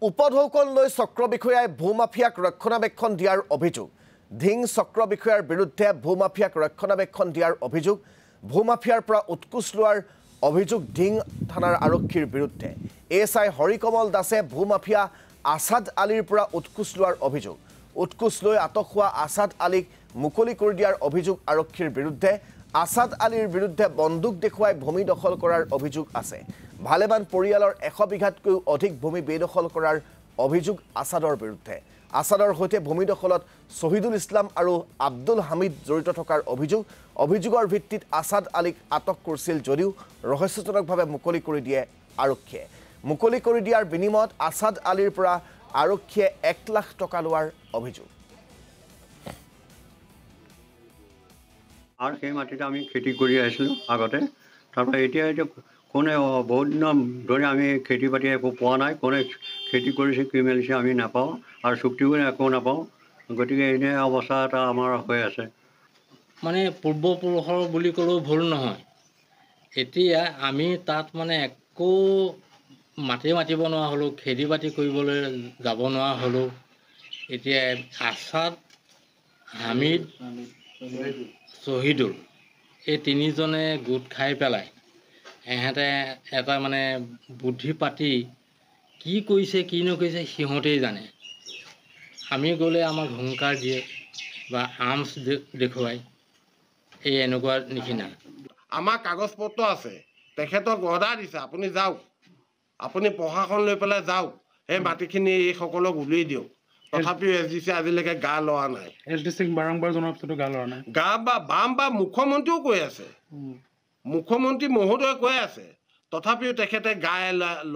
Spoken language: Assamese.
উপঢৌকন লৈ চক্ৰ বিষয়াই ভূমাফিয়াক ৰক্ষণাবেক্ষণ দিয়াৰ অভিযোগ ধিং চক্ৰ বিষয়াৰ বিৰুদ্ধে ভূমাফিয়াক ৰক্ষণাবেক্ষণ দিয়াৰ অভিযোগ ভূমাফিয়াৰ পৰা উৎকোচ লোৱাৰ অভিযোগ ধিং থানাৰ আৰক্ষীৰ বিৰুদ্ধে এএছআই হৰিকমল দাসে ভূমাফিয়া আসাদ আলীৰ পৰা উৎকোচ লোৱাৰ অভিযোগ উৎকোচ লৈ আটক হোৱা আসাদ আলীক মুকলি কৰি দিয়াৰ অভিযোগ আৰক্ষীৰ বিৰুদ্ধে আসাদ আলীৰ বিৰুদ্ধে বন্দুক দেখুৱাই ভূমি দখল কৰাৰ অভিযোগ আছে ভালেমান পৰিয়ালৰ 100 বিঘাতকৈ অধিক ভূমি বেদখল কৰাৰ অভিযোগ আসাদৰ বিৰুদ্ধে আসাদৰ হৈতে ভূমি দখলত শহীদুল ইছলাম আৰু আব্দুল হামিদ জড়িত থকাৰ অভিযোগৰ ভিত্তিত আসাদ আলীক আটক কৰিছিল যদিও ৰহস্যজনকভাৱে মুকলি কৰি দিয়ে আৰক্ষীয়ে মুকলি কৰি দিয়াৰ বিনিময়ত আসাদ আলীৰ পৰা আৰক্ষীয়ে 1 লাখ টকা লোৱাৰ অভিযোগ আৰ সেই মাটিতে আমি খেতি কৰি আছিলোঁ আগতে তাৰপৰা এতিয়া কোনে বহুত দিন ধৰি আমি খেতি বাতি একো পোৱা নাই কোনে খেতি কৰিছে কি মেলিছে আমি নাপাওঁ আৰু চুক্তিও একো নাপাওঁ গতিকে এনে অৱস্থা এটা আমাৰ হৈ আছে মানে পূৰ্বপুৰুষৰ বুলি ক'লেও ভুল নহয় এতিয়া আমি তাত মানে একো মাতিব নোৱাৰা হ'লোঁ খেতি বাতি কৰিবলৈ যাব নোৱাৰা হ'লোঁ এতিয়া আসাদ হামিদ শহীদুল এই তিনিজনে গোট খাই পেলাই এহেঁতে এটা মানে বুদ্ধি পাতি কি কৰিছে কি নকৰিছে সিহঁতেই জানে আমি গ'লে আমাক হুংকাৰ দিয়ে বা আৰ্মছ দেখুৱাই এই এনেকুৱা নিচিনা আমাৰ কাগজ পত্ৰ আছে তেখেতক অৰ্ডাৰ দিছে আপুনি যাওক আপুনি প্ৰশাসন লৈ পেলাই যাওক এই মাটিখিনি এই সকলক উলিয়াই দিয়ক তথাপিও এছডিচি আজিলৈকে গা লোৱা নাই এছডিচিক বাৰম্বাৰ জনোৱাৰ পিছতো গা লোৱা নাই গা বা মুখ্যমন্ত্ৰীও কৈ আছে মুখ্যমন্ত্ৰী মহোদয়ে কৈ আছে তথাপিও তেখেতে গা